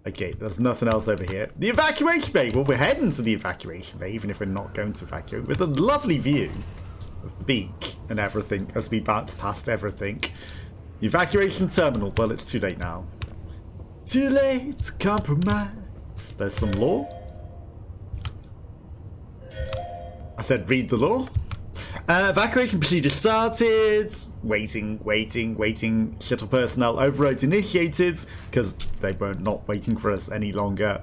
Okay, there's nothing else over here. The evacuation bay. Well, we're heading to the evacuation bay, even if we're not going to evacuate, with a lovely view of the beach and everything as we bounce past everything. The evacuation terminal. Well, it's too late now. Too late to compromise. There's some law. I said read the law. Evacuation procedure started. Waiting. Shuttle personnel override initiated because they were not waiting for us any longer.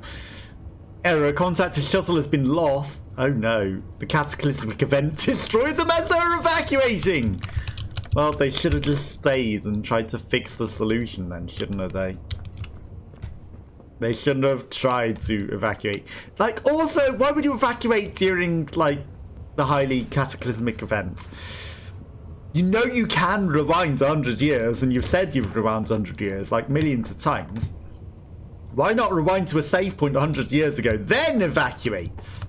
Error, contact to shuttle has been lost. Oh no, the cataclysmic event destroyed them as they're evacuating. Well, they should have just stayed and tried to fix the solution then, shouldn't have they? They shouldn't have tried to evacuate. Like, also, why would you evacuate during, like, the highly cataclysmic event? You know you can rewind 100 years, and you've said you've rewound 100 years, like, millions of times. Why not rewind to a save point 100 years ago, then evacuate?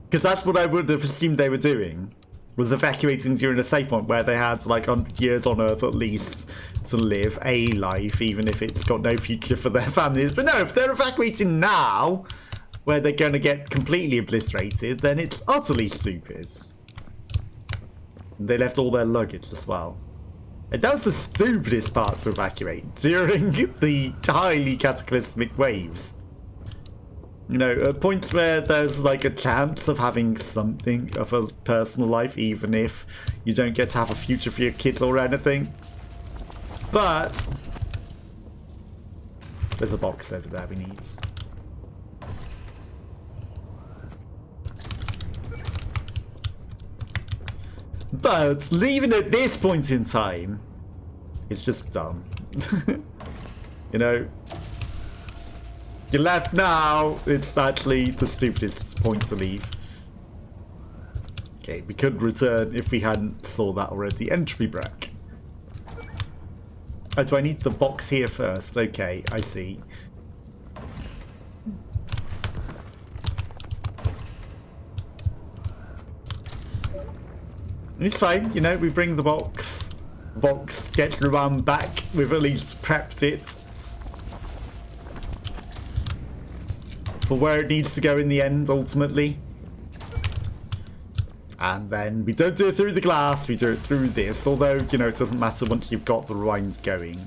Because that's what I would have assumed they were doing, was evacuating during a save point where they had, like, 100 years on Earth at least to live a life, even if it's got no future for their families. But no, if they're evacuating now, where they're going to get completely obliterated, then it's utterly stupid. And they left all their luggage as well. And that was the stupidest part to evacuate during the highly cataclysmic waves. You know, at points where there's like a chance of having something of a personal life, even if you don't get to have a future for your kids or anything. But there's a box over there we need. But leaving at this point in time is just dumb. You know, you left now, it's actually the stupidest point to leave. Okay, we could return if we hadn't saw that already. Entropy break. Oh, do I need the box here first? Okay, I see. It's fine, you know, we bring the box. The box gets rewound back. We've at least prepped it for where it needs to go in the end, ultimately. And then we don't do it through the glass, we do it through this. Although, you know, it doesn't matter once you've got the rewind going.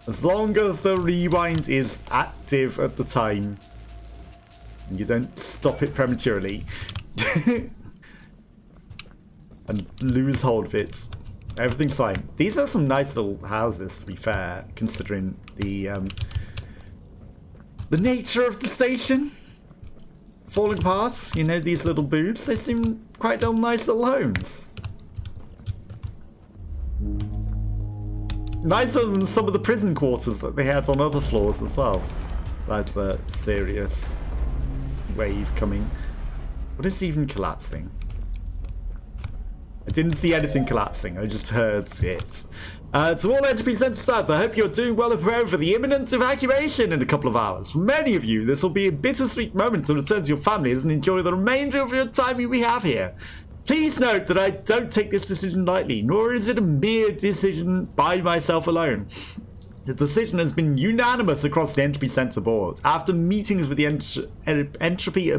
As long as the rewind is active at the time, and you don't stop it prematurely. And lose hold of it. Everything's fine. These are some nice little houses, to be fair, considering the nature of the station. Falling apart, you know, these little booths, they seem quite nice little homes. Nicer than some of the prison quarters that they had on other floors as well. That's a serious wave coming. What is even collapsing? I didn't see anything collapsing, I just heard it. To all Entropy Center staff, I hope you're doing well and preparing for the imminent evacuation in a couple of hours. For many of you, this will be a bittersweet moment to return to your families and enjoy the remainder of your time we have here. Please note that I don't take this decision lightly, nor is it a mere decision by myself alone. The decision has been unanimous across the Entropy Center board. After meetings with the Entropy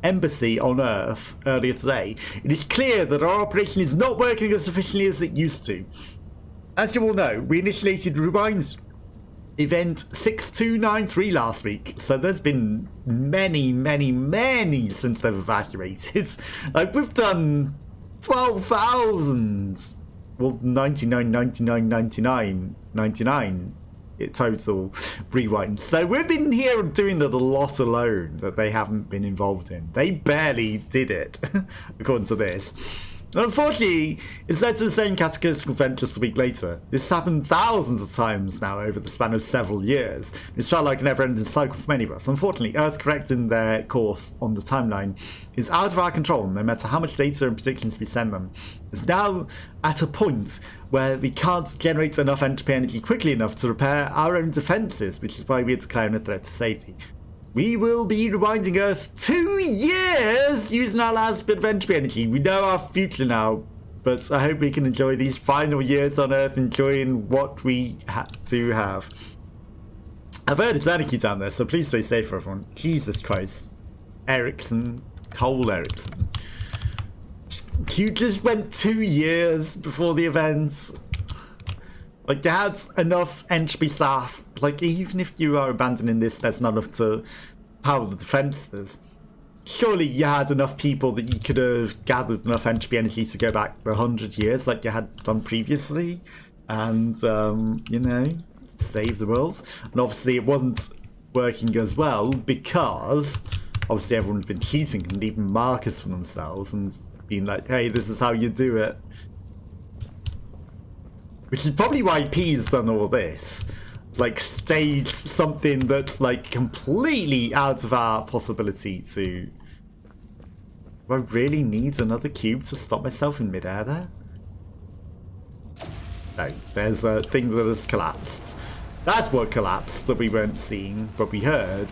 Embassy on Earth earlier today, it is clear that our operation is not working as efficiently as it used to. As you all know, we initiated Rewind's event 6293 last week, so there's been many since they've evacuated. Like, we've done 12,000, well, 99 total rewind. So we've been here doing that a lot alone that they haven't been involved in. They barely did it, according to this. And unfortunately, it's led to the same cataclysmic event just a week later. This happened thousands of times now over the span of several years. It's felt like a never-ending cycle for many of us. Unfortunately, Earth correcting their course on the timeline is out of our control, no matter how much data and predictions we send them. It's now at a point where we can't generate enough entropy energy quickly enough to repair our own defenses, which is why we're declaring a threat to safety. We will be rewinding Earth 2 years using our last bit of entropy energy. We know our future now, but I hope we can enjoy these final years on Earth, enjoying what we do have. I've heard it's anarchy down there, so please stay safe, everyone. Jesus Christ. Ericsson. Cole Ericsson. You just went 2 years before the events. Like, you had enough Entropy staff. Like, even if you are abandoning this, there's not enough to power the defenses. Surely you had enough people that you could have gathered enough Entropy energy to go back 100 years like you had done previously. And, you know, save the world. And obviously it wasn't working as well because obviously everyone's been cheating and leaving markers for themselves and being like, hey, this is how you do it. Which is probably why P's done all this. Like, staged something that's, like, completely out of our possibility to... Do I really need another cube to stop myself in midair there? No, there's a thing that has collapsed. That's what collapsed that we weren't seeing, but we heard.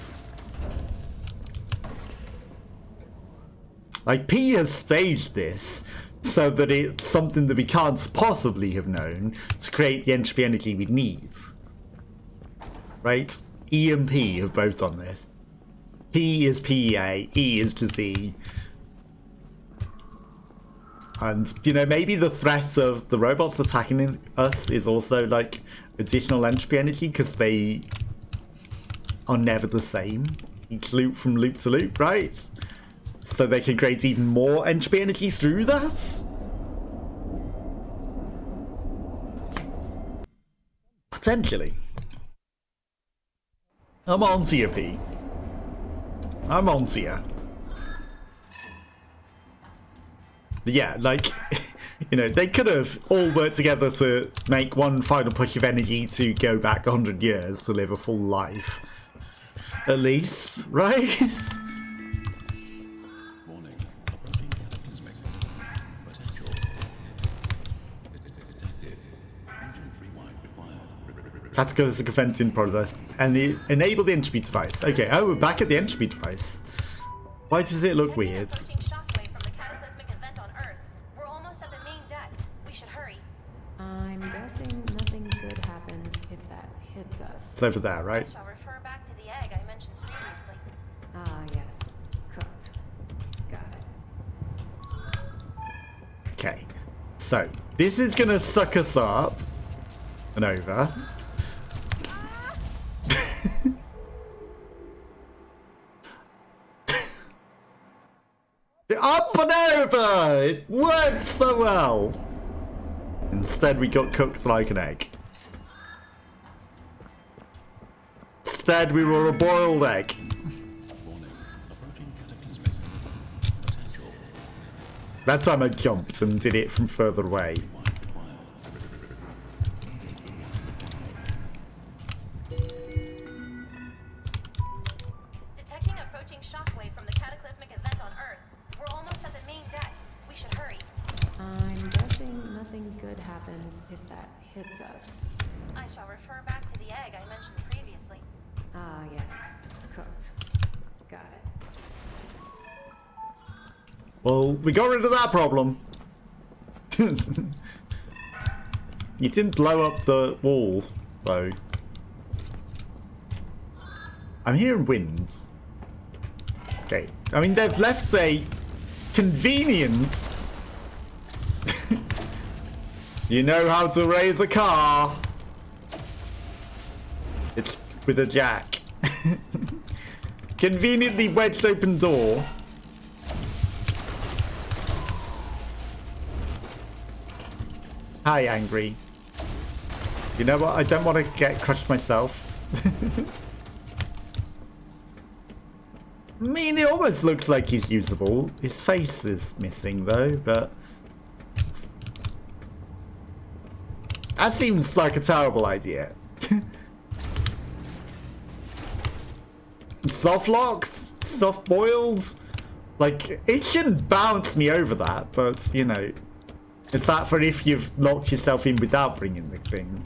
Like, P has staged this so that it's something that we can't possibly have known to create the entropy energy we need. Right? E and P have both done this. P is PEA, E is to Z. And, you know, maybe the threat of the robots attacking us is also, like, additional entropy energy because they are never the same. Each loop from loop to loop, right? So they can create even more entropy energy through that? Potentially. I'm on to you, P. I'm on to you. But yeah, like, you know, they could have all worked together to make one final push of energy to go back 100 years to live a full life. At least, right? Warning. Approaching cataclysmic potential. Detected. Agent rewind required. Cataclysmic event in process. And enable the entropy device. Okay, oh, we're back at the entropy device. Why does it look weird? I'm guessing nothing good happens if that hits us. It's over there, right? I shall refer back to the egg I mentioned previously. Ah, yes. Cooked. Got it. Okay. So, this is gonna suck us up and over. Up and over! It worked so well! Instead, we got cooked like an egg. Instead, we were a boiled egg. Warning. Approaching cataclysmic potential. That time I jumped and did it from further away. Detecting approaching shockwave from the cataclysmic event on Earth. We're almost at the main deck. We should hurry. I'm guessing nothing good happens if that hits us. I shall refer back to the egg I mentioned previously. Ah, yes. Cooked. Got it. Well, we got rid of that problem. You didn't blow up the wall, though. I'm hearing wind. Okay. I mean, they've left a convenient... You know how to raise a car. It's with a jack. Conveniently wedged open door. Hi, Angry. You know what? I don't want to get crushed myself. I mean, it almost looks like he's usable. His face is missing, though, but... That seems like a terrible idea. Soft locked? Soft boiled? Like, it shouldn't bounce me over that, but, you know. Is that for if you've locked yourself in without bringing the thing?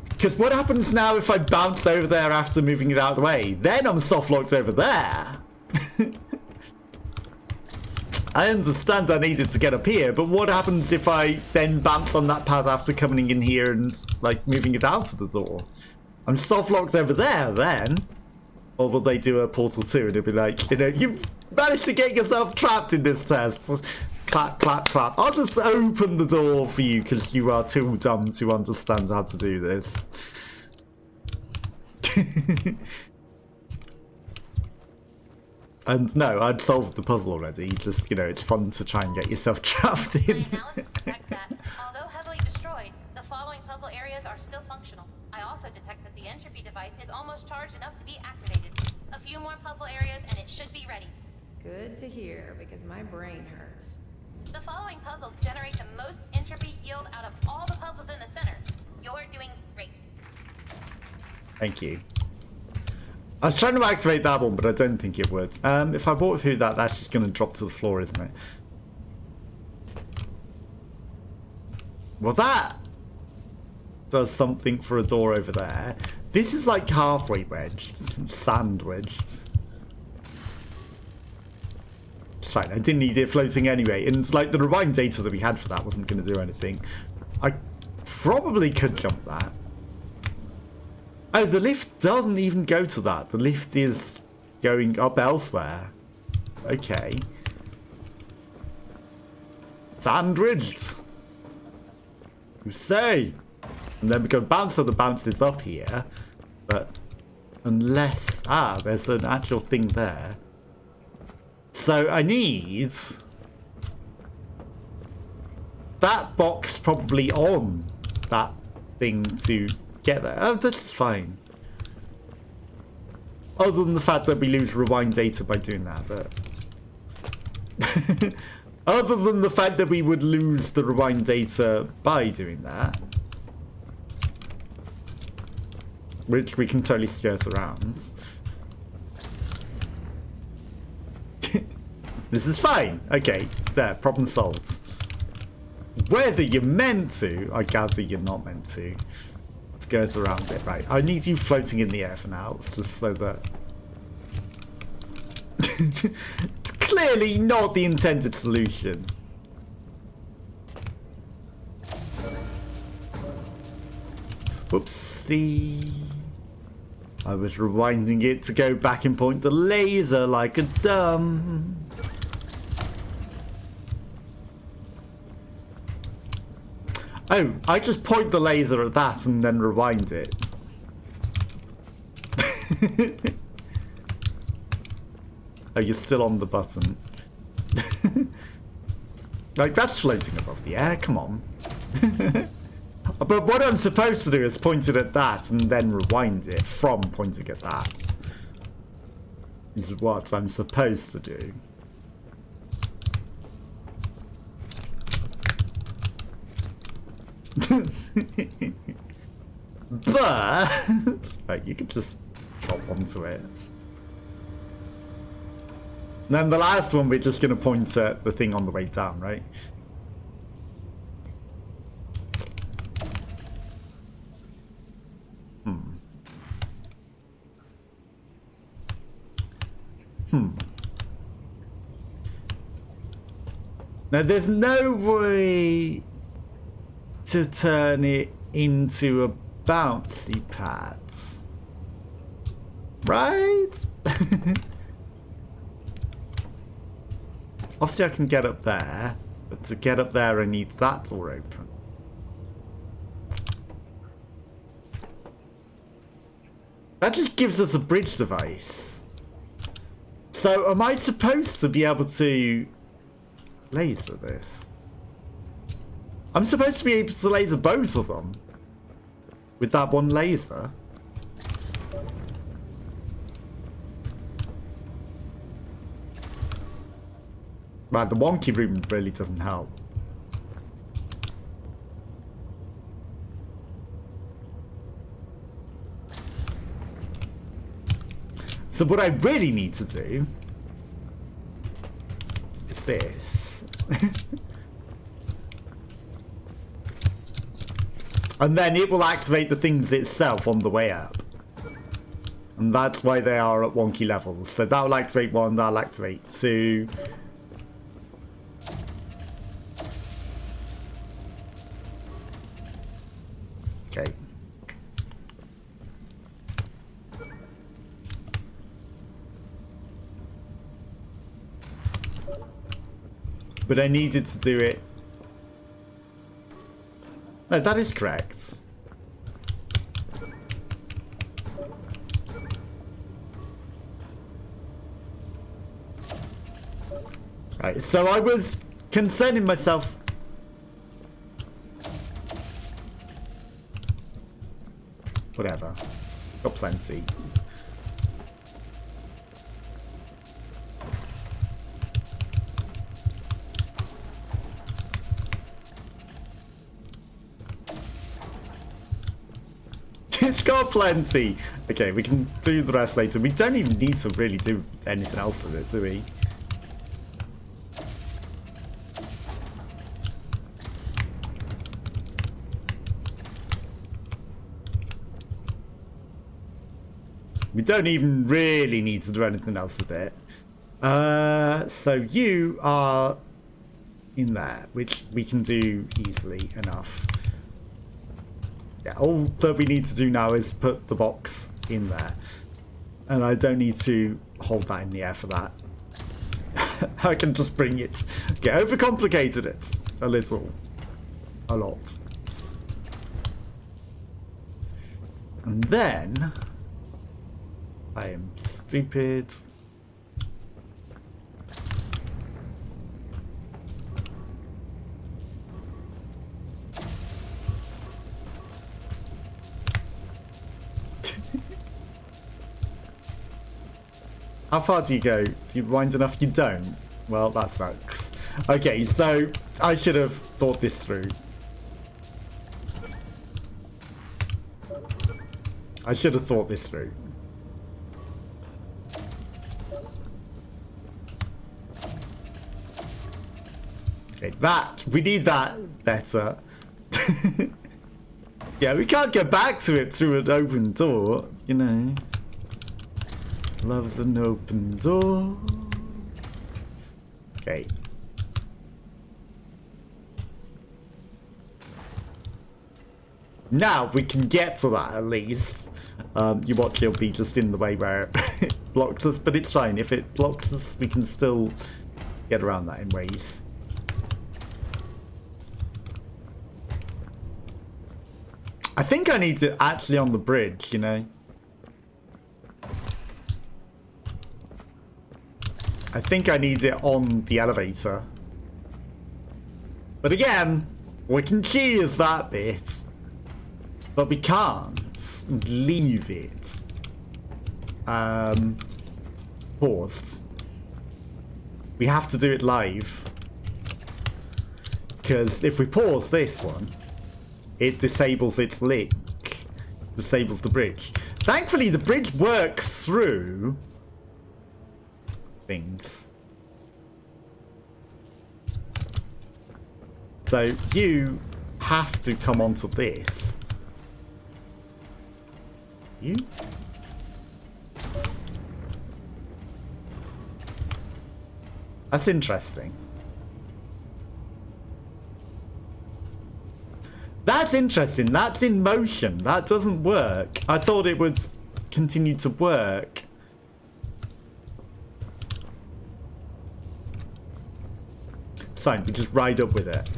Because what happens now if I bounce over there after moving it out of the way? Then I'm soft locked over there. I understand I needed to get up here, but what happens if I then bounce on that pad after coming in here and, like, moving it out of the door? I'm soft locked over there then. Or will they do a Portal 2 and it'll be like, you know, you've managed to get yourself trapped in this test. Clap, clap, clap. I'll just open the door for you because you are too dumb to understand how to do this. And no, I'd solved the puzzle already. Just, you know, it's fun to try and get yourself trapped My in. analysis detects that, although heavily destroyed, the following puzzle areas are still functional. I also detect that the Entropy device is almost charged enough to be activated. A few more puzzle areas and it should be ready. Good to hear, because my brain hurts. The following puzzles generate the most entropy yield out of all the puzzles in the center. You're doing great. Thank you. I was trying to activate that one, but I don't think it would. If I walk through that, that's just going to drop to the floor, isn't it? Well, that does something for a door over there. This is like halfway wedged, sandwiched. It's fine, I didn't need it floating anyway. And it's like the rewind data that we had for that wasn't going to do anything. I probably could jump that. Oh, the lift doesn't even go to that. The lift is going up elsewhere. Okay. Sandwiched. You say. And then we can bounce so the bounces up here. But unless... Ah, there's an actual thing there. So I need... that box probably on that thing to get there. Oh, that's fine. Other than the fact that we lose rewind data by doing that, but... Other than the fact that we would lose the rewind data by doing that. Which we can totally skirt around. This is fine. Okay, there, problem solved. Whether you're meant to, I gather you're not meant to. Skirt around it, right. I need you floating in the air for now, just so that... It's clearly not the intended solution. Whoopsie. I was rewinding it to go back and point the laser like a dumb. Oh, I just point the laser at that and then rewind it. Oh, you're still on the button. Like, that's floating above the air, come on. But what I'm supposed to do is point it at that and then rewind it from pointing at that. Is what I'm supposed to do. But right, you could just drop onto it. And then the last one, we're just going to point at the thing on the way down, right? Now, there's no way to turn it into a bouncy pad. Right? Obviously, I can get up there. But to get up there, I need that door open. That just gives us a bridge device. So, am I supposed to be able to laser this? I'm supposed to be able to laser both of them with that one laser. Right, the wonky room really doesn't help. So what I really need to do is this. And then it will activate the things itself on the way up. And that's why they are at wonky levels. So that will activate one, that'll activate two. Okay. But I needed to do it. No, that is correct. Right, so I was concerning myself. Whatever. Got plenty. It's got plenty. Okay, we can do the rest later. We don't even need to really do anything else with it, do we? We don't even really need to do anything else with it. So you are in there, which we can do easily enough. Yeah, all that we need to do now is put the box in there. And I don't need to hold that in the air for that. I can just bring it. Okay, overcomplicated it a little. A lot. And then I am stupid. How far do you go? Do you wind enough? You don't. Well, that sucks. Okay, so I should have thought this through. I should have thought this through. Okay, that. We need that better. Yeah, we can't go back to it through an open door, you know. Loves an open door. Okay. Now we can get to that at least. You watch, it'll be just in the way where it blocks us, but it's fine. If it blocks us, we can still get around that in ways. I think I need it actually on the bridge, you know. I think I need it on the elevator. But again, we can choose that bit. But we can't leave it paused. We have to do it live. Because if we pause this one, it disables its link. Disables the bridge. Thankfully, the bridge works through things. So you have to come onto this. You? That's interesting. That's interesting. That's in motion. That doesn't work. I thought it would continue to work. It's fine, we just ride up with it.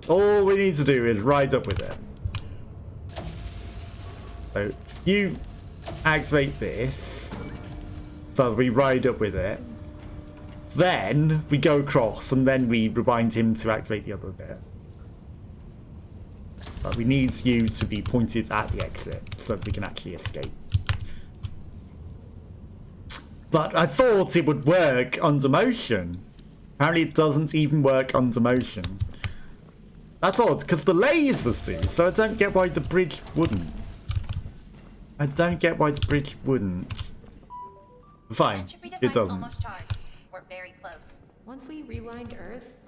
All we need to do is ride up with it. So if you activate this, so we ride up with it, then we go across and then we rewind him to activate the other bit. But we need you to be pointed at the exit so that we can actually escape. But I thought it would work under motion. Apparently it doesn't even work under motion. That's odd, because the lasers do, so I don't get why the bridge wouldn't. I don't get why the bridge wouldn't. Fine, Entropy it device doesn't. almost charged. We're very close. Once we rewind Earth,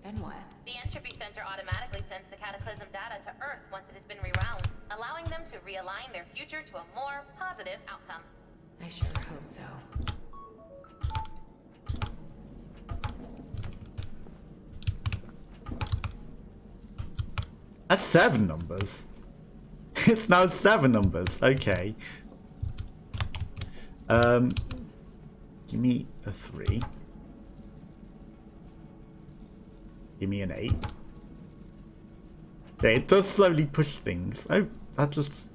then what? The Entropy Center automatically sends the Cataclysm data to Earth once it has been rewound, allowing them to realign their future to a more positive outcome. I sure hope so. That's 7 numbers. It's now 7 numbers. Okay. Give me a 3. Give me an 8. Yeah, it does slowly push things. Oh, that just...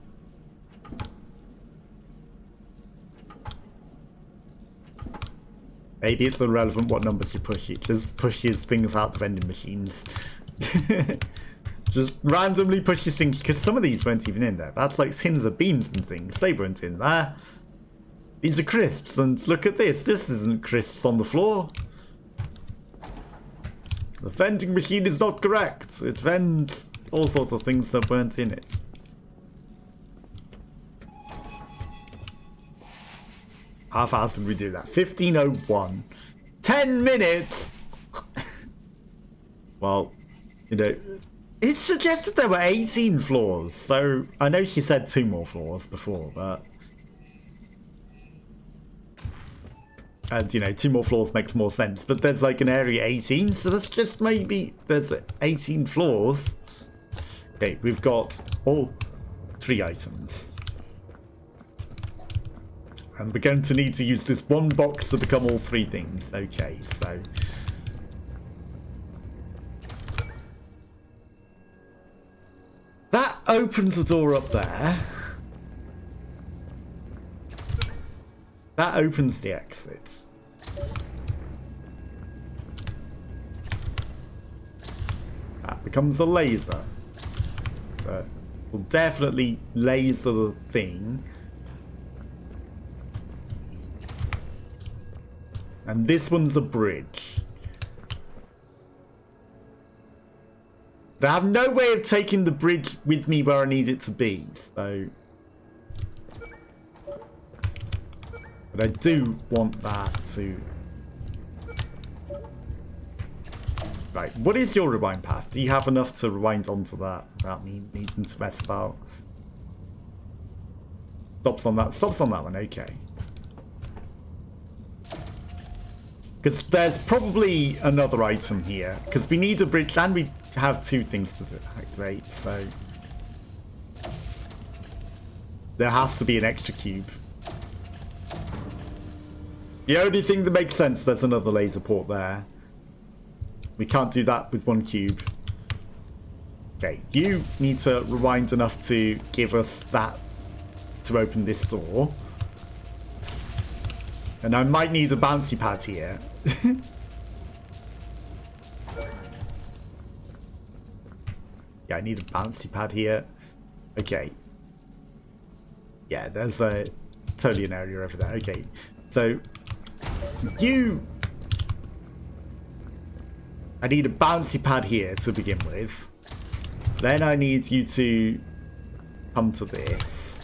Maybe it's irrelevant what numbers you push. It just pushes things out the vending machines. Just randomly pushes things, because some of these weren't even in there. That's like tins of beans and things. They weren't in there. These are crisps, and look at this. This isn't crisps on the floor. The vending machine is not correct. It vends all sorts of things that weren't in it. How fast did we do that? 15:01. 10 minutes! Well, you know, it suggested there were 18 floors. So, I know she said 2 more floors before, but... And, you know, 2 more floors makes more sense. But there's like an area 18, so that's just maybe... There's 18 floors. Okay, we've got all 3 items. And we're going to need to use this one box to become all 3 things. Okay, so... That opens the door up there. That opens the exits. That becomes a laser. But we'll definitely laser the thing. And this one's a bridge. But I have no way of taking the bridge with me where I need it to be, so... But I do want that to... Right, what is your rewind path? Do you have enough to rewind onto that without me needing to mess about? Stops on that one, okay. Because there's probably another item here. Because we need a bridge and we have 2 things to activate, so... There has to be an extra cube. The only thing that makes sense, there's another laser port there. We can't do that with 1 cube. Okay, you need to rewind enough to give us that to open this door. And I might need a bouncy pad here. Yeah, I need a bouncy pad here. Okay. Yeah, there's totally an area over there. Okay, so I need a bouncy pad here to begin with. Then I need you to come to this.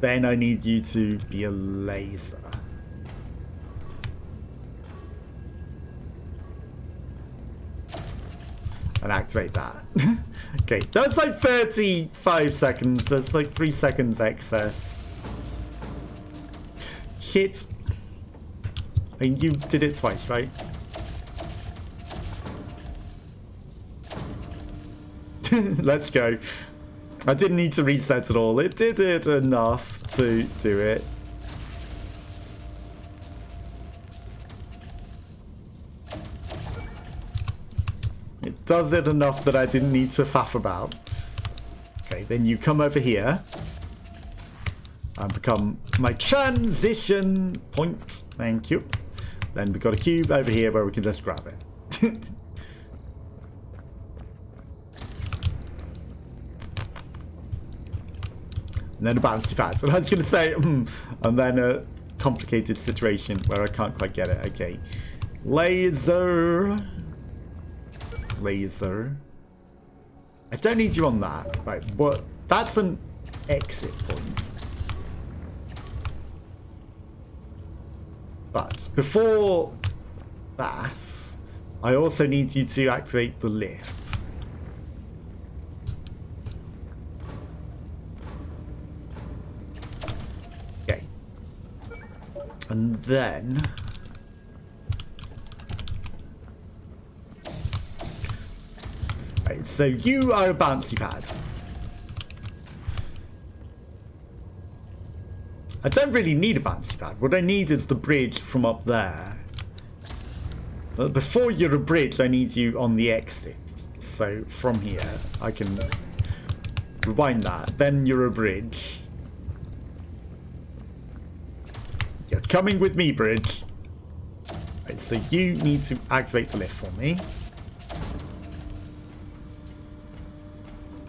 Then I need you to be a laser. And activate that. Okay, that's like 35 seconds. That's like 3 seconds excess. Shit. I mean, you did it twice, right? Let's go. I didn't need to reset it all. It did it enough to do it. It does it enough that I didn't need to faff about. Okay, then you come over here and become my transition point. Thank you. Then we've got a cube over here where we can just grab it. And then a bouncy pad. And I was going to say, and then a complicated situation where I can't quite get it. Okay. Laser. Laser. I don't need you on that. Right, but that's an exit point. But before that, I also need you to activate the lift. Okay. And then... Right, so you are a bouncy pad. I don't really need a bouncy pad. What I need is the bridge from up there. But before you're a bridge, I need you on the exit. So from here, I can rewind that. Then you're a bridge. You're coming with me, bridge. Right, so you need to activate the lift for me.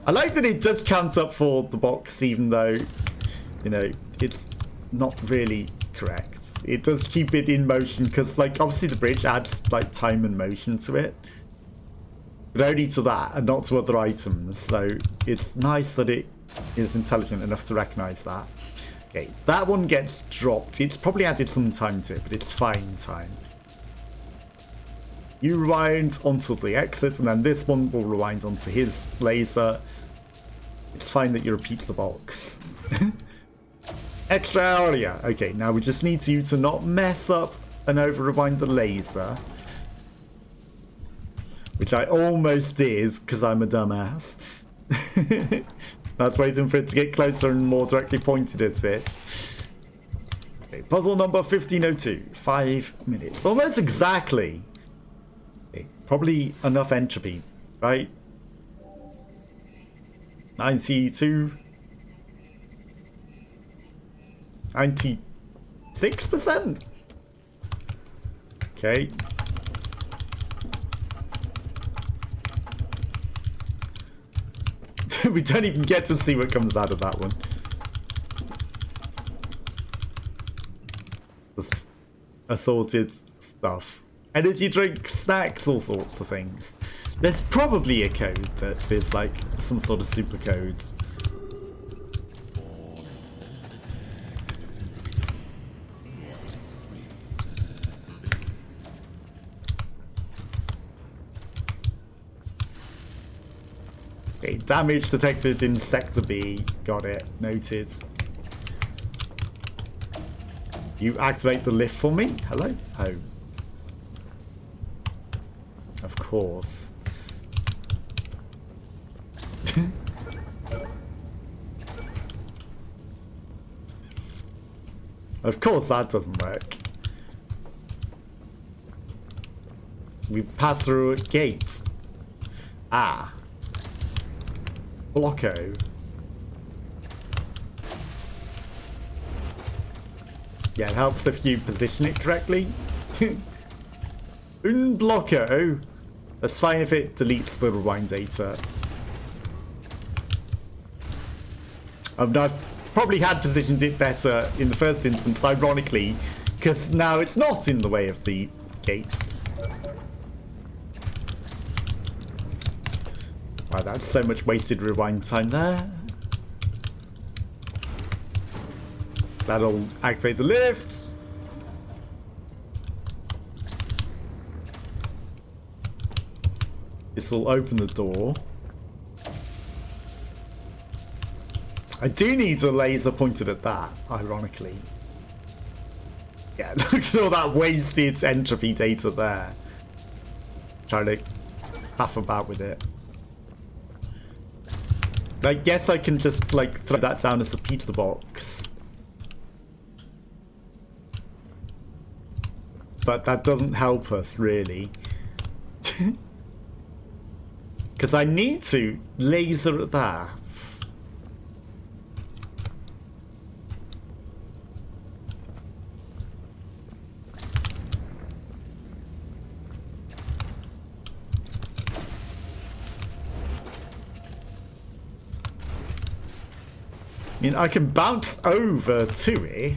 I like that it does count up for the box, even though, you know, it's not really correct. It does keep it in motion because, like, obviously the bridge adds, like, time and motion to it. But only to that and not to other items. So it's nice that it is intelligent enough to recognize that. Okay, that one gets dropped. It's probably added some time to it, but it's fine time. You rewind onto the exit, and then this one will rewind onto his laser. It's fine that you repeat the box. Extra area. Okay, now we just need you to not mess up and over-rewind the laser. Which I almost did, because I'm a dumbass. I was waiting for it to get closer and more directly pointed at it. Okay, puzzle number 1502. 5 minutes. Almost exactly. Okay, probably enough entropy, right? 92. 96%? Okay. We don't even get to see what comes out of that one. Just assorted stuff. Energy drinks, snacks, all sorts of things. There's probably a code that is like some sort of super code. Okay, damage detected in Sector B. Got it. Noted. You activate the lift for me? Hello? Home. Of course. Of course that doesn't work. We pass through a gate. Ah. Blocko. Yeah, it helps if you position it correctly. Un blocko. That's fine if it deletes the rewind data. I've probably had positioned it better in the first instance, ironically, because now it's not in the way of the gates. Wow, that's so much wasted rewind time there. That'll activate the lift. This will open the door. I do need a laser pointed at that, ironically. Yeah, look at all that wasted entropy data there. Trying to faff about with it. I guess I can just, like, throw that down as a pizza box. But that doesn't help us, really. Because I need to laser at that. I mean, I can bounce over to it.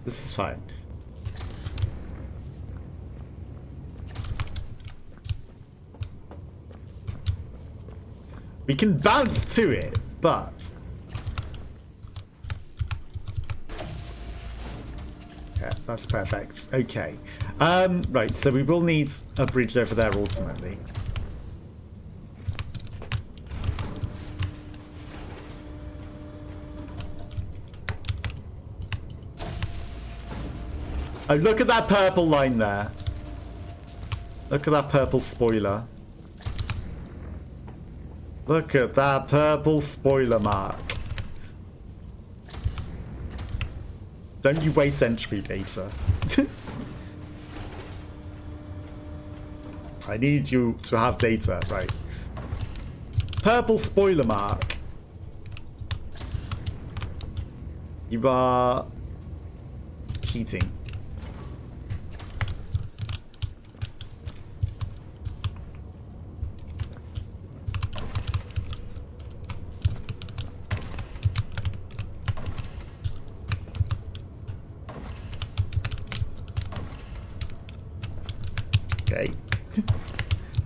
This is fine. We can bounce to it, but... yeah, that's perfect. Okay. Right, so we will need a bridge over there ultimately. Oh, look at that purple line there. Look at that purple spoiler. Look at that purple spoiler mark. Don't you waste entry data. I need you to have data, right. Purple spoiler mark. You are cheating. Okay.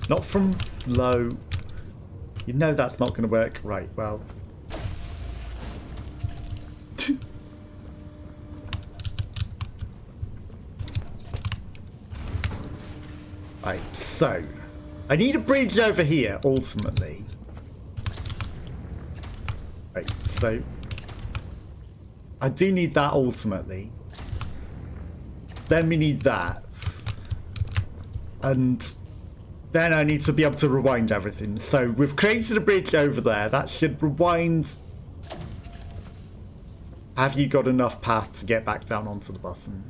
Not from low. You know that's not going to work. Right, well. Right, so. I need a bridge over here, ultimately. Right, so. I do need that ultimately. Then we need that. And then I need to be able to rewind everything. So we've created a bridge over there. That should rewind. Have you got enough path to get back down onto the button?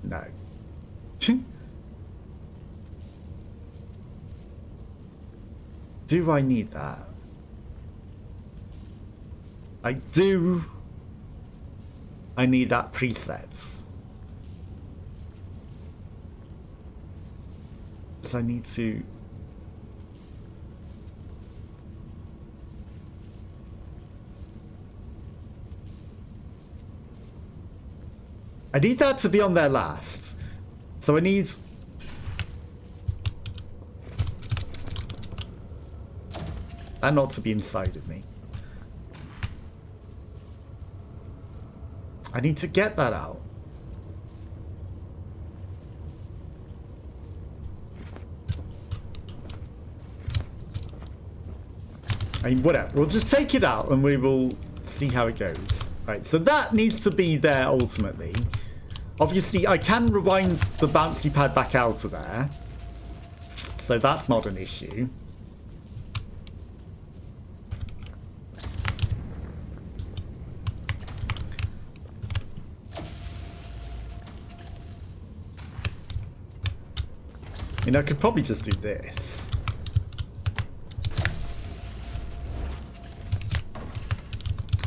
No. Do I need that? I do. I need that presets. I need to that to be on there last. So I need that not to be inside of me. I need to get that out. I mean, whatever. We'll just take it out and we will see how it goes. Right, so that needs to be there ultimately. Obviously, I can rewind the bouncy pad back out of there. So that's not an issue. I mean, I could probably just do this.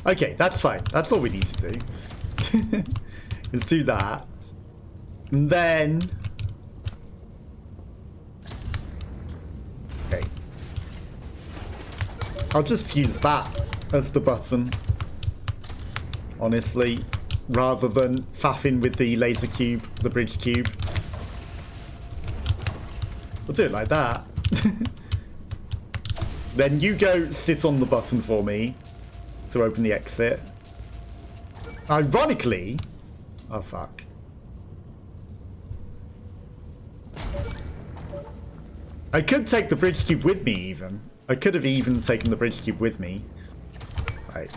Okay, that's fine. That's all we need to do. Is do that. And then... Okay. I'll just use that as the button. Honestly. Rather than faffing with the laser cube, the bridge cube. We'll do it like that. Then you go sit on the button for me. To open the exit. Ironically, oh fuck. I could take the bridge cube with me even. I could have even taken the bridge cube with me. Right.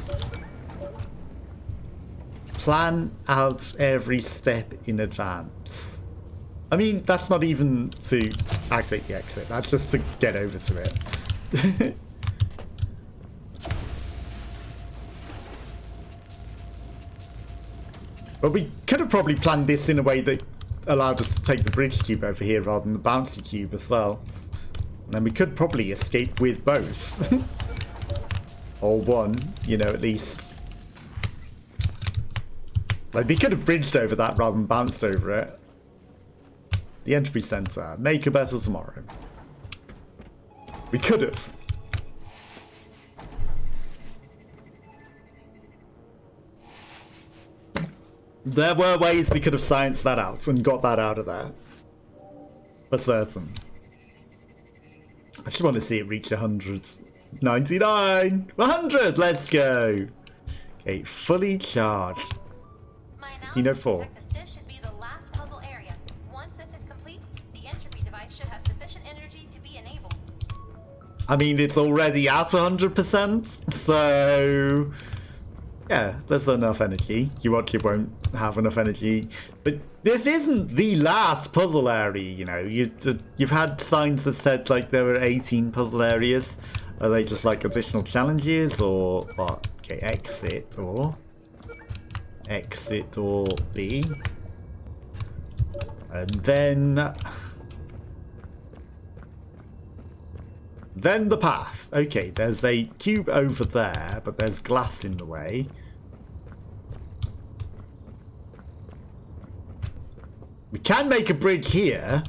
Plan out every step in advance. I mean, that's not even to activate the exit. That's just to get over to it. But we could have probably planned this in a way that allowed us to take the bridge cube over here rather than the bouncy cube as well. And then we could probably escape with both. Or one, you know, at least. Like, we could have bridged over that rather than bounced over it. The Entropy Center. Make a better tomorrow. We could have. There were ways we could have scienced that out and got that out of there. For certain. I just want to see it reach 100. 99! 100! Let's go! Okay, fully charged. My You know, analysis four. detect that this should be the last puzzle area. Once this is complete, the Entropy device should have sufficient energy to be enabled. I mean, it's already at 100%, so... Yeah, there's enough energy. You actually won't have enough energy. But this isn't the last puzzle area, you know. You've had signs that said, like, there were 18 puzzle areas. Are they just, like, additional challenges, or what? Okay, exit, or B. And then the path. Okay, there's a cube over there, but there's glass in the way. We can make a bridge here.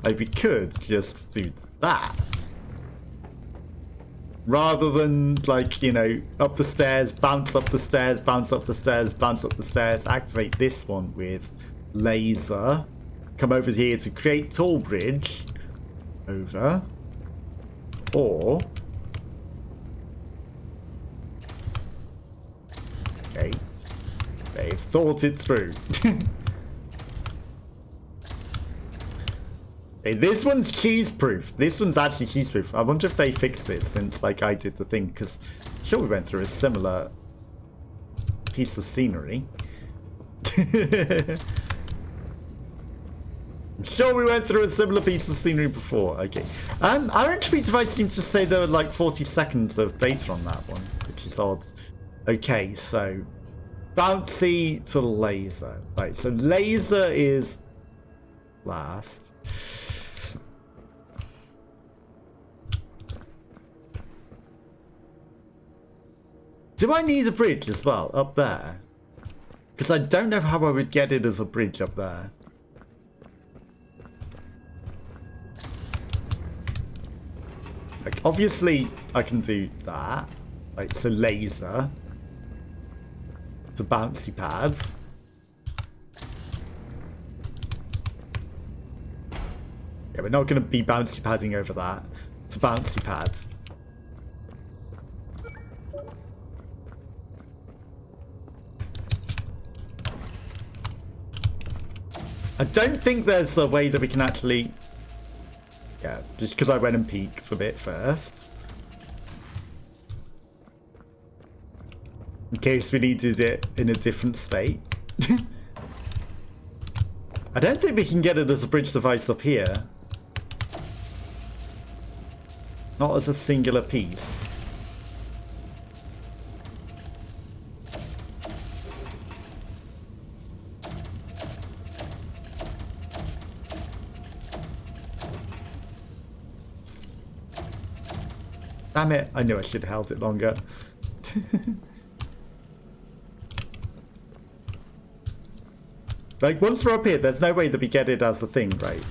Like, we could just do that. Rather than, like, you know, up the stairs, bounce up the stairs, bounce up the stairs, bounce up the stairs, activate this one with laser. Come over here to create tall bridge. Over. Or... Okay. They've thought it through. Okay, this one's cheese-proof. This one's actually cheese-proof. I wonder if they fixed it since, like, I did the thing, because I'm sure we went through a similar piece of scenery. I'm sure we went through a similar piece of scenery before. Okay. Our entropy device seems to say there were, like, 40 seconds of data on that one, which is odd. Okay, so... bouncy to laser. Right, so laser is last. Do I need a bridge as well up there? Because I don't know how I would get it as a bridge up there. Like, obviously I can do that. Like, so laser. To bouncy pads. Yeah, we're not going to be bouncy padding over that. To bouncy pads. I don't think there's a way that we can actually... Yeah, just because I went and peeked a bit first. In case we needed it in a different state. I don't think we can get it as a bridge device up here. Not as a singular piece. Damn it, I knew I should have held it longer. Like, once we're up here, there's no way that we get it as a thing, right?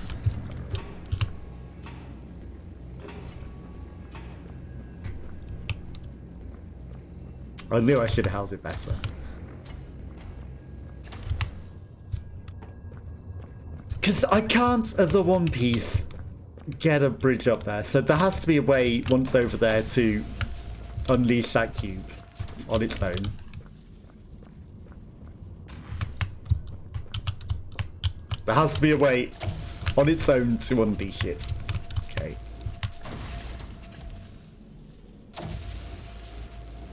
I knew I should have held it better. Because I can't, as a one piece, get a bridge up there. So there has to be a way, once over there, to unleash that cube on its own. There has to be a way on its own to unleash it. Okay.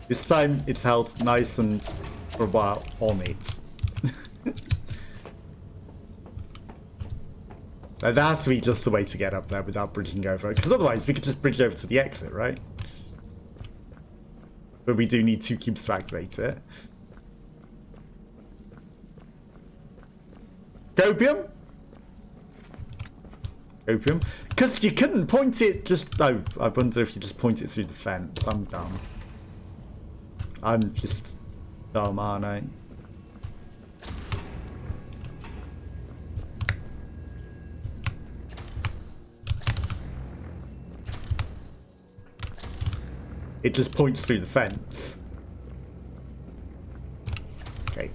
This time it's held nice and for a while on it. There has to be just a way to get up there without bridging over. Because otherwise we could just bridge over to the exit, right? But we do need 2 cubes to activate it. Copium? Copium? Because you couldn't point it just... Oh, I wonder if you just point it through the fence. I'm dumb. I'm just dumb, aren't I? It just points through the fence. Okay.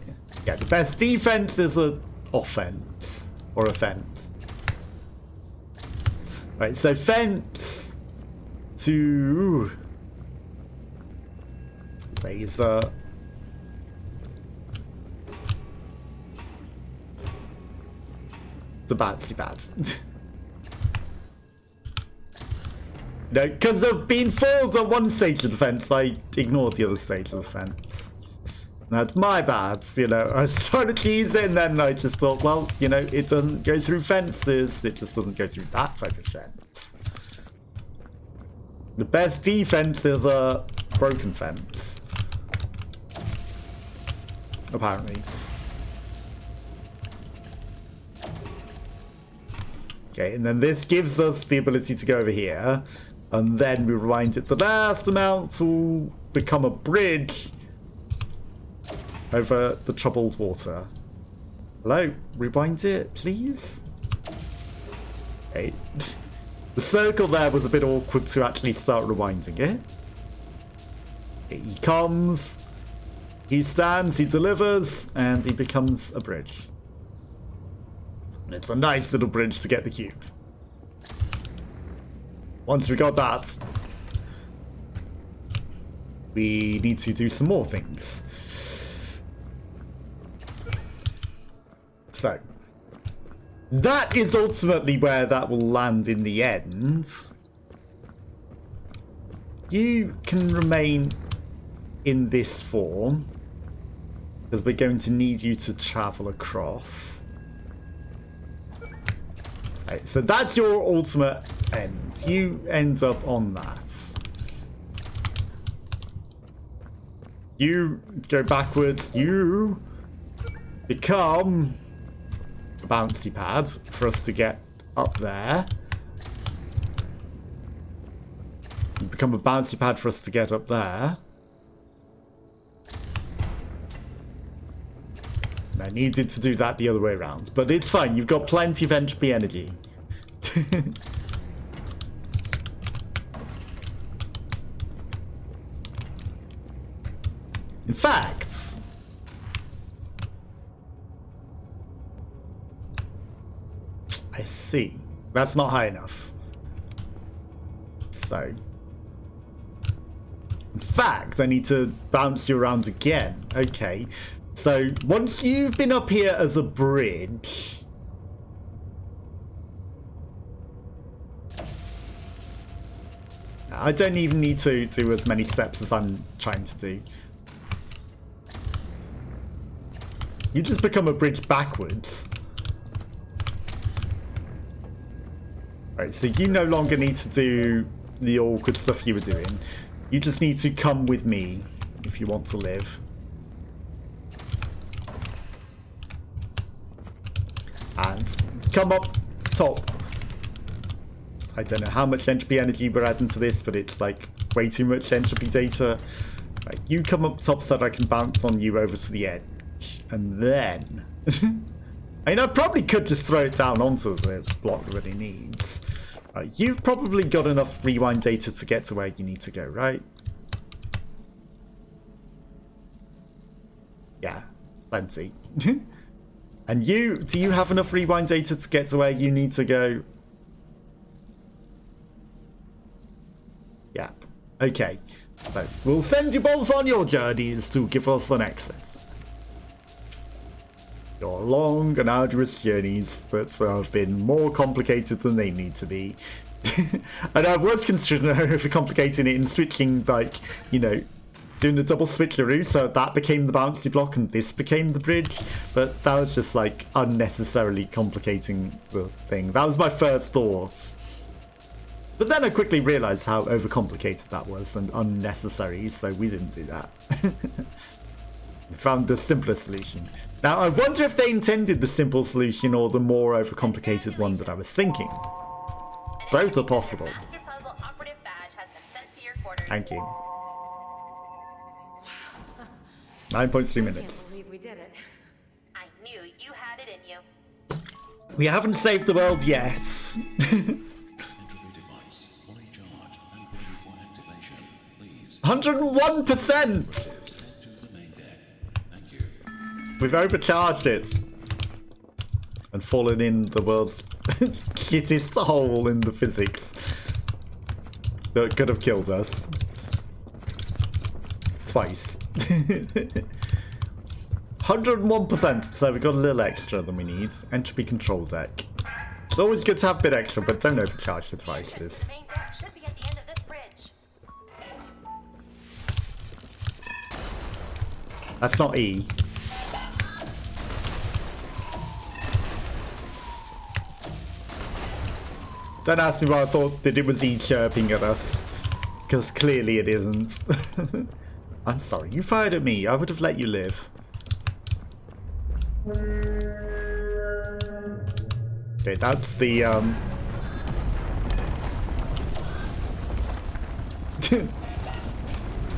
Yeah, the best defense is an offense. Or a fence. Right, so fence to laser. It's a bouncy pads. No, because of being foiled on one stage of the fence, I ignored the other stage of the fence. That's my bad, you know. I was trying to cheese it, and then I just thought, well, you know, it doesn't go through fences. It just doesn't go through that type of fence. The best defense is a broken fence. Apparently. Okay, and then this gives us the ability to go over here. And then we rewind it the last amount to become a bridge over the troubled water. Hello? Rewind it, please? Okay. The circle there was a bit awkward to actually start rewinding it. Okay, he comes, he stands, he delivers, and he becomes a bridge. And it's a nice little bridge to get the cube. Once we got that, we need to do some more things. So, that is ultimately where that will land in the end. You can remain in this form, because we're going to need you to travel across. Right, so that's your ultimate end. You end up on that. You go backwards. You become a bouncy pad for us to get up there. You become a bouncy pad for us to get up there. I needed to do that the other way around, but it's fine. You've got plenty of entropy energy. In fact, I see. That's not high enough. So, in fact, I need to bounce you around again. Okay. So, once you've been up here as a bridge, I don't even need to do as many steps as I'm trying to do. You just become a bridge backwards. Right, so you no longer need to do the awkward stuff you were doing. You just need to come with me if you want to live. And come up top. I don't know how much entropy energy we're adding to this, but it's like way too much entropy data. Right, you come up top so that I can bounce on you over to the edge. And then... I mean, I probably could just throw it down onto the block that it needs. You've probably got enough rewind data to get to where you need to go, right? Yeah, plenty. And you, do you have enough rewind data to get to where you need to go? Yeah. Okay. So we'll send you both on your journeys to give us an exit. Your long and arduous journeys that have been more complicated than they need to be. And I was considering overcomplicating it and switching, like, you know, doing the double switcheroo, so that became the bouncy block and this became the bridge, but that was just like unnecessarily complicating the thing. That was my first thoughts, but then I quickly realized how overcomplicated that was and unnecessary, so we didn't do that. We found the simpler solution. Now I wonder if they intended the simple solution or the more overcomplicated one that I was thinking. Both are possible. Thank you. 9.3 minutes. Can't believe we did it. I knew you had it in you. We haven't saved the world yet. Entropy device fully charged and ready for activation. Please 101%! step to the main deck. Thank you. We've overcharged it. And fallen in the world's shittest hole in the physics. That could have killed us. Twice. 101%, so we've got a little extra than we need. Entropy control deck. It's always good to have a bit extra, but don't overcharge the devices. The main deck should be at the end of That's not E. Don't ask me why I thought that it was E chirping at us. Because clearly it isn't. I'm sorry, you fired at me. I would have let you live. Okay, that's the,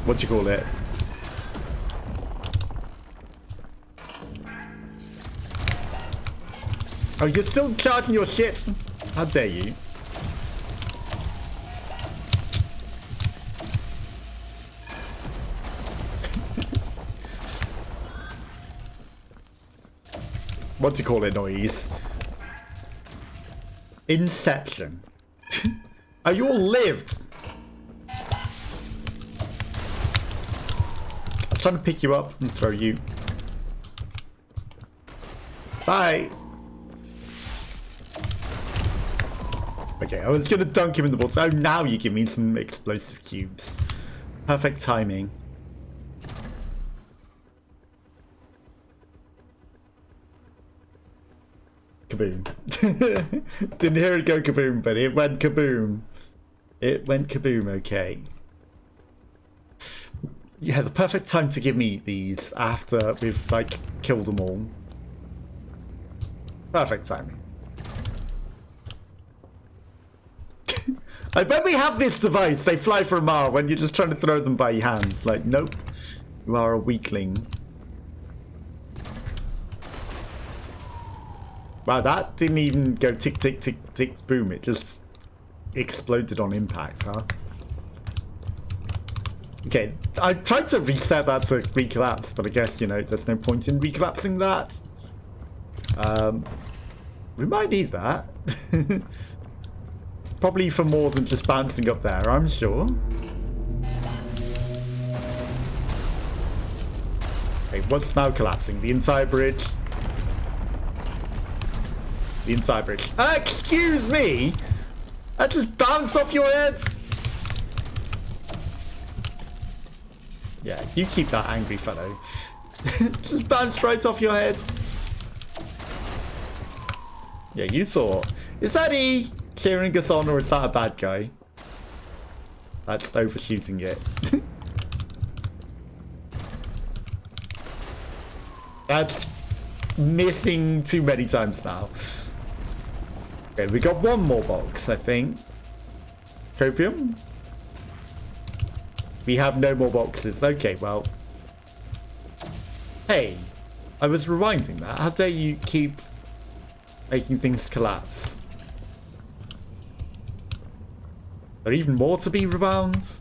what do you call it? Oh, you're still charging your shit? How dare you? What do you call it, noise? Inception. Oh, you all lived! I was trying to pick you up and throw you. Bye! Okay, I was gonna dunk him in the water. Oh, now you give me some explosive cubes. Perfect timing. Kaboom. Didn't hear it go kaboom, but it went kaboom. It went kaboom, okay. Yeah, the perfect time to give me these after we've, like, killed them all. Perfect timing. Like, when we have this device, they fly for a mile when you're just trying to throw them by your hands. Like, nope. You are a weakling. Wow, that didn't even go tick, tick, tick, tick, boom. It just exploded on impact, huh? Okay, I tried to reset that to recollapse, but I guess, you know, there's no point in recollapsing that. We might need that. Probably for more than just bouncing up there, I'm sure. Okay, what's now collapsing? The entire bridge? The entire bridge. Excuse me! That just bounced off your heads! Yeah, you keep that angry fellow. Just bounced right off your heads. Yeah, you thought. Is that E cheering us on, or is that a bad guy? That's overshooting it. That's missing too many times now. Okay, we got one more box, I think. Copium? We have no more boxes. Okay, well. Hey, I was rewinding that. How dare you keep making things collapse? Are there even more to be rewound?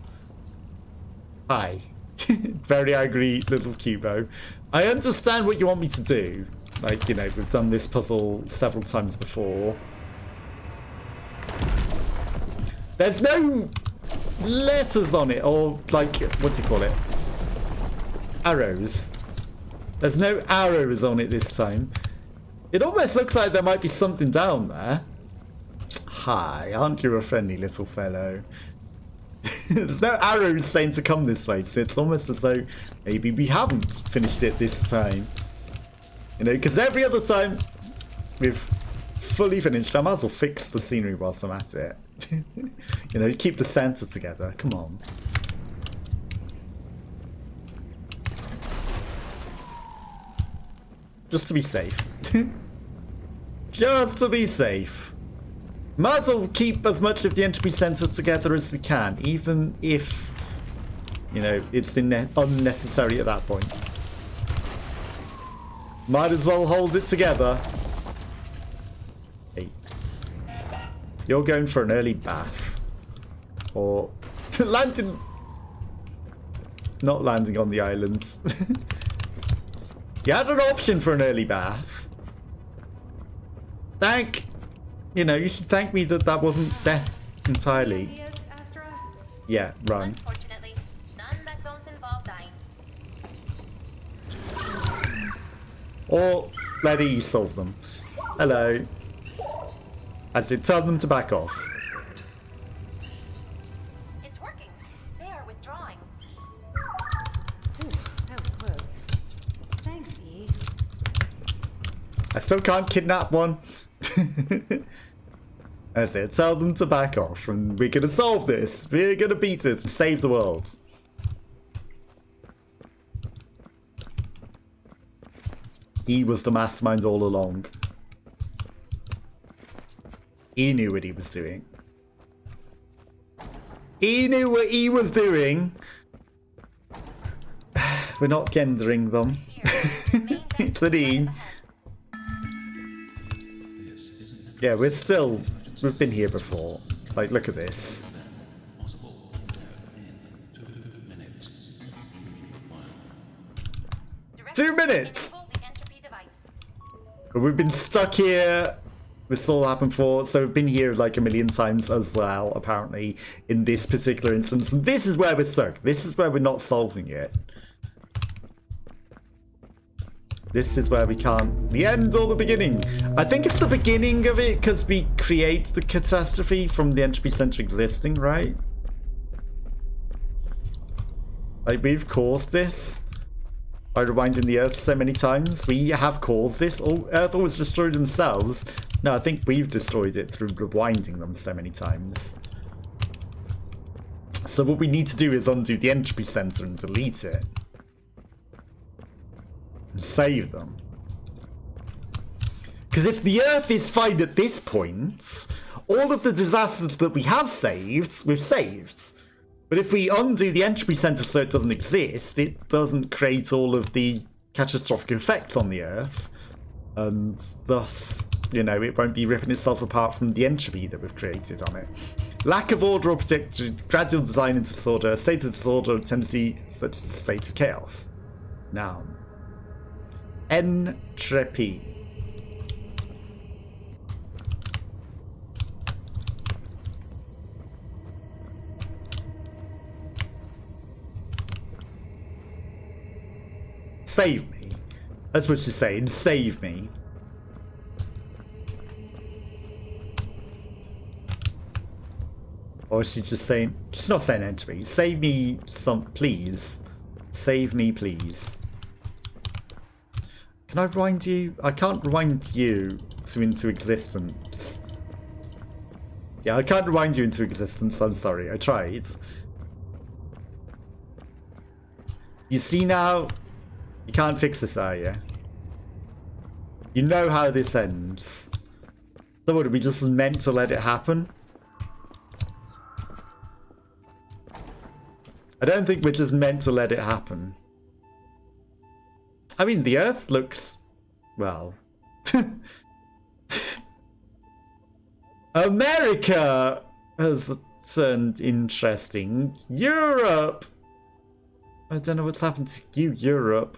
Hi. Very angry little Cubo. I understand what you want me to do. Like, you know, we've done this puzzle several times before. There's no letters on it, or like, what do you call it? Arrows. There's no arrows on it this time. It almost looks like there might be something down there. Hi, aren't you a friendly little fellow? There's no arrows saying to come this way, so it's almost as though maybe we haven't finished it this time. You know, because every other time we've fully finished, I might as well fix the scenery whilst I'm at it. You know, keep the center together. Come on. Just to be safe. Just to be safe. Might as well keep as much of the entropy center together as we can, even if, you know, it's unnecessary at that point. Might as well hold it together. Hey. You're going for an early bath. Or landing... Not landing on the islands. You had an option for an early bath. You know, you should thank me that that wasn't death entirely. Ideas, Astra? Yeah, run. Unfortunately, none that don't involve dying. Or let E solve them. Hello. As it tell them to back off. It's working. They are withdrawing. Phew, that was close. I still can't kidnap one. I said, tell them to back off, and we're gonna solve this. We're gonna beat it and save the world. He was the mastermind all along. He knew what he was doing. He knew what he was doing. We're not gendering them. It's an E. Yeah, we've been here before. Like, look at this. 2 minutes! Enable the entropy device. But we've been stuck here. This all happened before, so we've been here like a million times as well, apparently, in this particular instance. And this is where we're stuck. This is where we're not solving it. This is where we can't... The end or the beginning? I think it's the beginning of it, because we create the catastrophe from the entropy center existing, right? Like, we've caused this by rewinding the Earth so many times. We have caused this. Oh, Earth always destroyed themselves. No, I think we've destroyed it through rewinding them so many times. So what we need to do is undo the entropy center and delete it. And save them. Because if the Earth is fine at this point, all of the disasters that we have saved, we've saved. But if we undo the entropy center so it doesn't exist, it doesn't create all of the catastrophic effects on the Earth. And thus, you know, it won't be ripping itself apart from the entropy that we've created on it. Lack of order or protection, gradual design into disorder, a state of disorder, tendency such as a state of chaos. Noun. Entropy. Save me. That's what she's saying. Save me. Or is she just saying... She's not saying entropy. Save me some... Please. Save me, please. Can I rewind you? I can't rewind you into existence. Yeah, I can't rewind you into existence. I'm sorry. I tried. You see now... You can't fix this, are you? You know how this ends. So what, are we just meant to let it happen? I don't think we're just meant to let it happen. I mean, the Earth looks... Well... America has turned interesting. Europe! I don't know what's happened to you, Europe.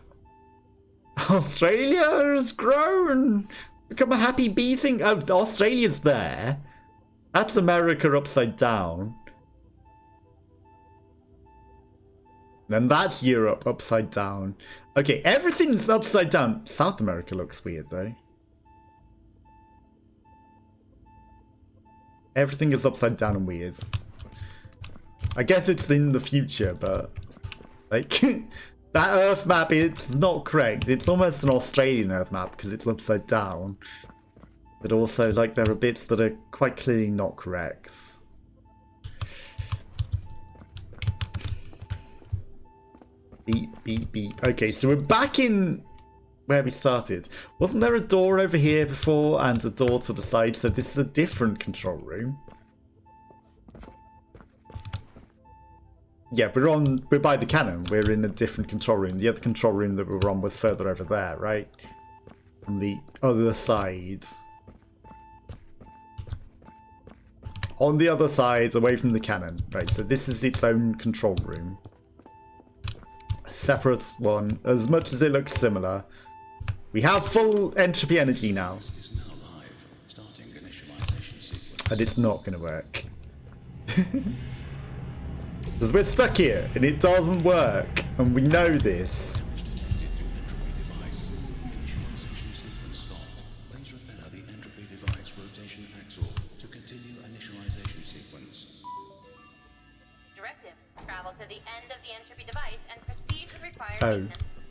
Australia has grown! Become a happy bee thing. Oh, Australia's there. That's America upside down. Then that's Europe upside down. Okay, everything's upside down. South America looks weird, though. Everything is upside down and weird. I guess it's in the future, but... Like... That Earth map, it's not correct. It's almost an Australian Earth map because it's upside down. But also, like, there are bits that are quite clearly not correct. Beep, beep, beep. Okay, so we're back in where we started. Wasn't there a door over here before and a door to the side? So this is a different control room. Yeah, we're by the cannon. We're in a different control room. The other control room that we were on was further over there, right? On the other side. On the other side, away from the cannon. Right, so this is its own control room. A separate one, as much as it looks similar. We have full entropy energy now. And it's not going to work. Because we're stuck here, and it doesn't work, and we know this. Directive: travel to the end of the entropy device and proceed with required Oh. maintenance.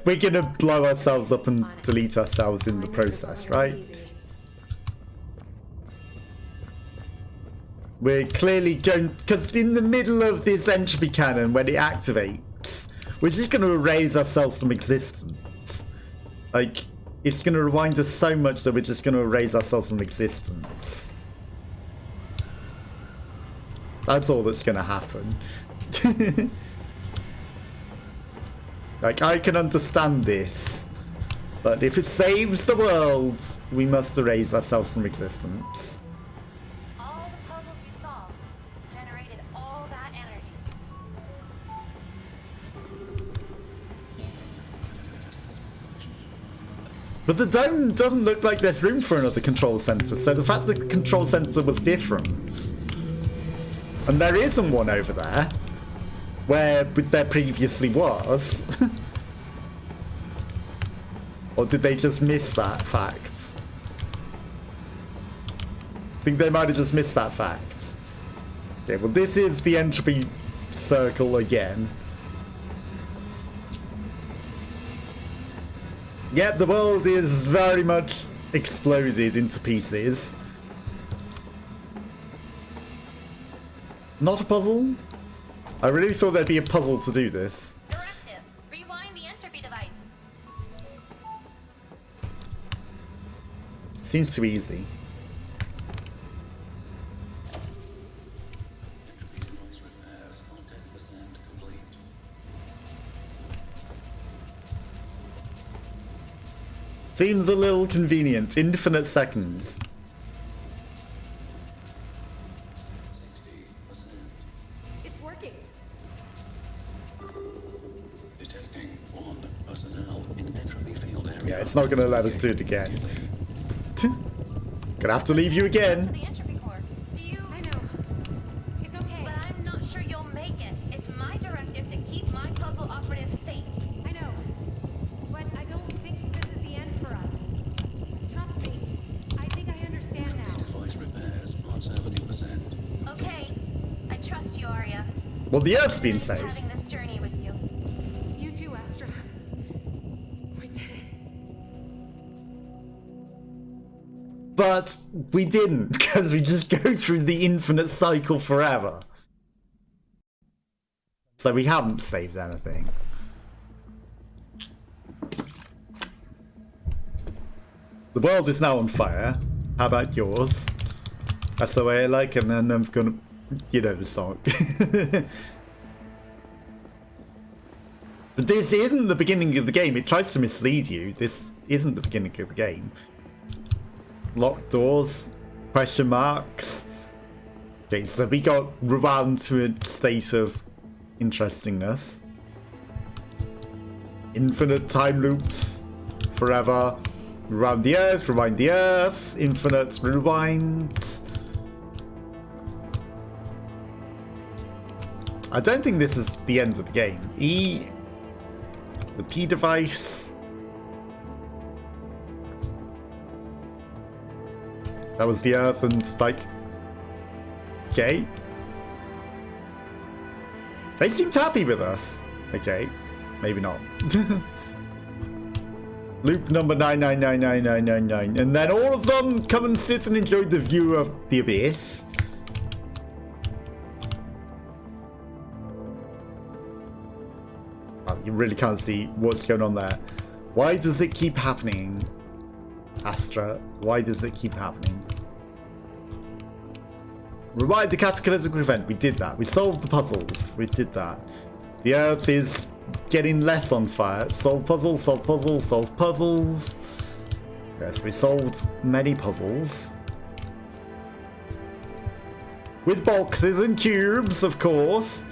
We're gonna blow ourselves up and delete ourselves in the process, right? We're clearly going, because in the middle of this entropy cannon, when it activates, we're just going to erase ourselves from existence. Like, it's going to remind us so much that we're just going to erase ourselves from existence. That's all that's going to happen. Like, I can understand this, but if it saves the world, we must erase ourselves from existence. All the puzzles you solved generated all that energy. But the dome doesn't look like there's room for another control center, so the fact that the control center was different, and there isn't one over there, where there previously was, or did they just miss that fact? I think they might have just missed that fact. Okay, well this is the entropy circle again. Yep, the world is very much exploded into pieces. Not a puzzle? I really thought there'd be a puzzle to do this. Directive. Rewind the entropy device. Seems too easy. Entropy device repairs are 10% complete. Seems a little convenient. Infinite seconds. 60%. It's working. Detecting 1 personnel in entropy field area. Yeah, it's not gonna let us do it again. Gonna have to leave you To again. the entropy core. Do you? I know. It's okay. But I'm not sure you'll make it. It's my directive to keep my puzzle operatives safe. I know. But I don't think this is the end for us. Trust me. I think I understand Entropy now. device repairs are 70%. Okay. I trust you, Arya. Well, the Earth's been Just having saved. this journey with you. You too, Astra. We did it. But we didn't, because we just go through the infinite cycle forever. So we haven't saved anything. The world is now on fire. How about yours? That's the way I like it, and I'm gonna... You know the song. But this isn't the beginning of the game. It tries to mislead you. This isn't the beginning of the game. Locked doors, question marks. Okay, so we got rewound to a state of interestingness. Infinite time loops, forever. Rewind the earth, infinite rewind. I don't think this is the end of the game. E, the P device. That was the Earth, and like, okay. They seemed happy with us. Okay, maybe not. Loop number 9999999, and then all of them come and sit and enjoy the view of the abyss. Oh, you really can't see what's going on there. Why does it keep happening, Astra? Why does it keep happening? Rewind the cataclysmic event. We did that. We solved the puzzles. We did that. The Earth is getting less on fire. Solve puzzles, solve puzzles, solve puzzles. Yes, we solved many puzzles. With boxes and cubes, of course.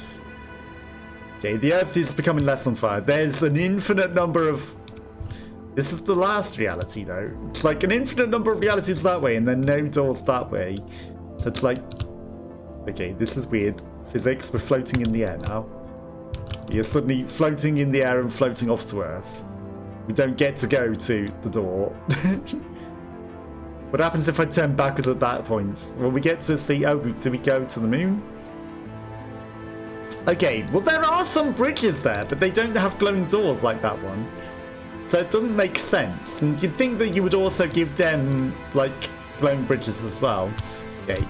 Okay, the Earth is becoming less on fire. There's an infinite number of... This is the last reality, though. It's like an infinite number of realities that way, and then no doors that way. So it's like... Okay, this is weird. Physics, we're floating in the air now. You're suddenly floating in the air and floating off to Earth. We don't get to go to the door. What happens if I turn backwards at that point? Will we get to see... Oh, do we go to the moon? Okay, well there are some bridges there, but they don't have glowing doors like that one. So it doesn't make sense. And you'd think that you would also give them, like, glowing bridges as well. Okay,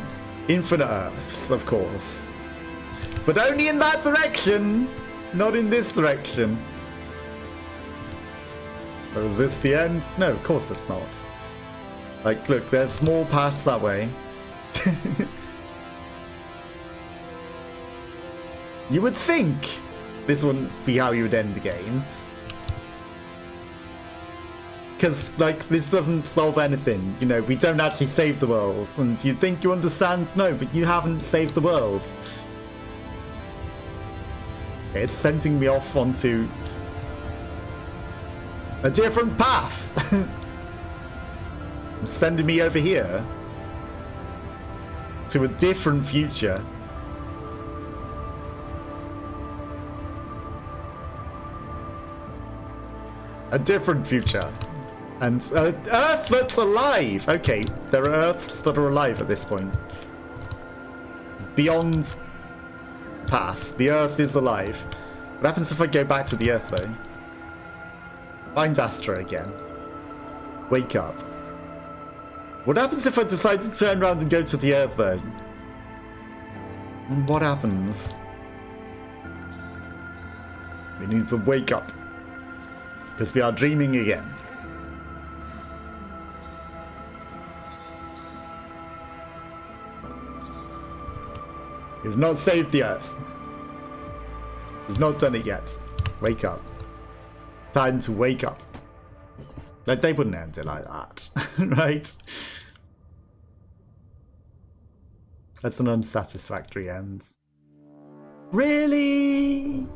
infinite Earths, of course. But only in that direction, not in this direction. So is this the end? No, of course it's not. Like, look, there's more paths that way. You would think this wouldn't be how you would end the game. Because, like, this doesn't solve anything. You know, we don't actually save the world. And you'd think you understand. No, but you haven't saved the world. It's sending me off onto a different path. It's sending me over here to a different future. A different future. And Earth that's alive! Okay, there are Earths that are alive at this point. Beyond path, the Earth is alive. What happens if I go back to the Earth though? Find Astra again. Wake up. What happens if I decide to turn around and go to the Earth though? What happens? We need to wake up. Because we are dreaming again. We've not saved the Earth. We've not done it yet. Wake up. Time to wake up. Like, they wouldn't end it like that, right? That's an unsatisfactory end. Really?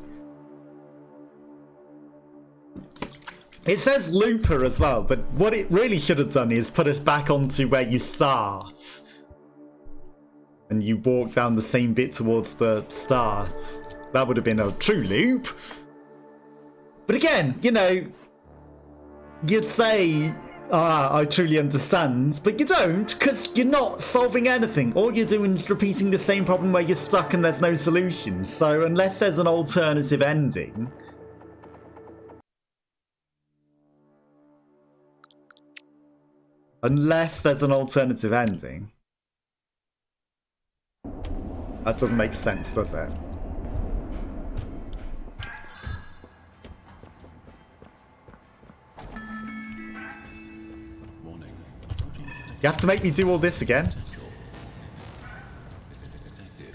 It says Looper as well, but what it really should have done is put us back onto where you start. And you walk down the same bit towards the start. That would have been a true loop. But again, you know, you'd say, I truly understand, but you don't, because you're not solving anything. All you're doing is repeating the same problem where you're stuck and there's no solution. So unless there's an alternative ending... Unless there's an alternative ending... That doesn't make sense, does it? You have to make me do all this again?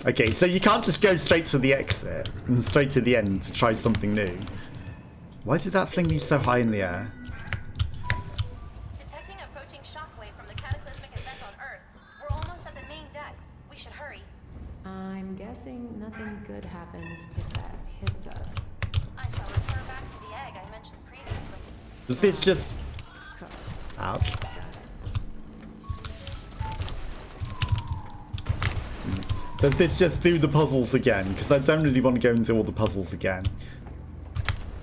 Okay, so you can't just go straight to the exit and straight to the end to try something new. Why did that fling me so high in the air? Detecting approaching shockwave from the cataclysmic event on Earth. We're almost at the main deck. We should hurry. I'm guessing nothing good happens if that hits us. I shall refer back to the egg I mentioned previously. Does this just... Cooked. Ouch. Does this just do the puzzles again? Because I don't really want to go into all the puzzles again.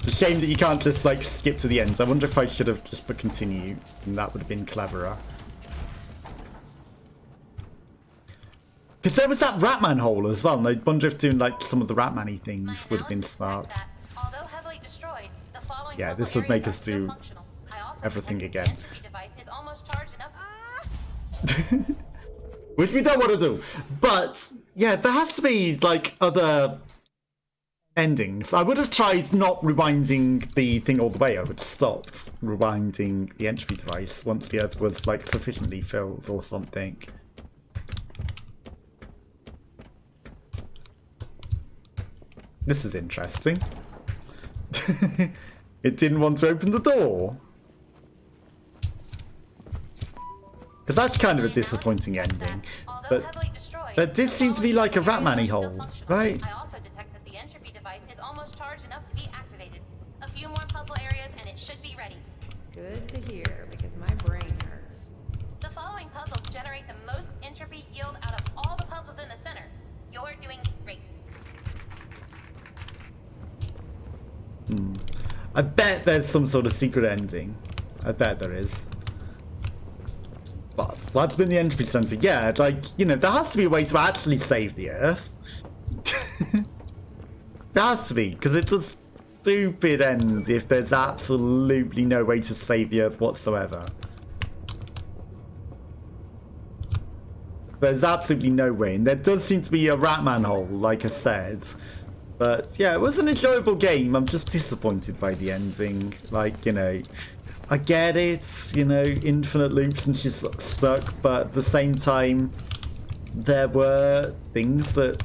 It's a shame that you can't just, like, skip to the end. I wonder if I should have just put continue, and that would have been cleverer. Because there was that Ratman hole as well, and I wonder if doing, like, some of the Ratman-y things would have been smart. Although heavily destroyed, the following Yeah, puzzle this would make areas us are still do functional. I also everything detected again. The Entropy device is almost charged enough. Which we don't want to do. But, yeah, there has to be, like, other endings. I would have tried not rewinding the thing all the way. I would have stopped rewinding the entropy device once the Earth was, like, sufficiently filled or something. This is interesting. It didn't want to open the door. Because that's kind of a disappointing ending. But there did seem to be like a Ratman-y hole, right? I also detect that the entropy device is almost charged enough to be activated. A few more puzzle areas and it should be ready. Good to hear, because my brain hurts. The following puzzles generate the most entropy yield out of all the puzzles in the center. You're doing great. I bet there's some sort of secret ending. I bet there is. But that's been the entropy center. Yeah, like, you know, there has to be a way to actually save the Earth. There has to be, because it's a stupid end if there's absolutely no way to save the Earth whatsoever. There's absolutely no way, and there does seem to be a rat manhole, like I said. But yeah, it was an enjoyable game. I'm just disappointed by the ending. Like, you know, I get it, you know, infinite loops and she's stuck, but at the same time, there were things that,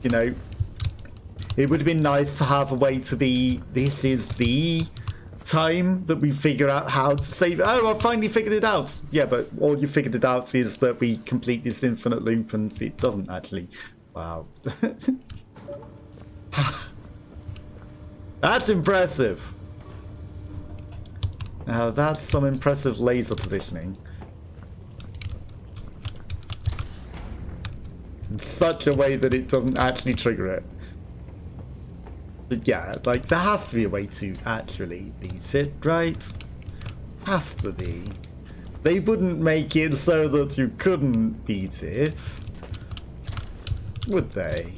you know, it would have been nice to have a way to be, this is the time that we figure out how to save it. Oh, I finally figured it out. Yeah, but all you figured it out is that we complete this infinite loop and it doesn't actually. Wow. That's impressive. Now that's some impressive laser positioning. In such a way that it doesn't actually trigger it. But yeah, like, there has to be a way to actually beat it, right? Has to be. They wouldn't make it so that you couldn't beat it. Would they?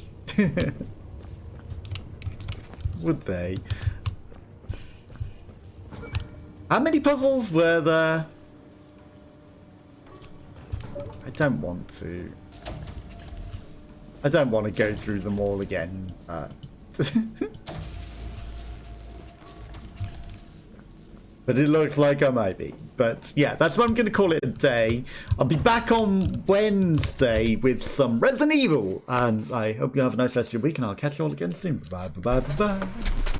Would they? How many puzzles were there? I don't want to. I don't want to go through them all again. But it looks like I might be. But yeah, that's what I'm going to call it a day. I'll be back on Wednesday with some Resident Evil. And I hope you have a nice rest of your week, and I'll catch you all again soon. Bye, bye, bye, bye, bye.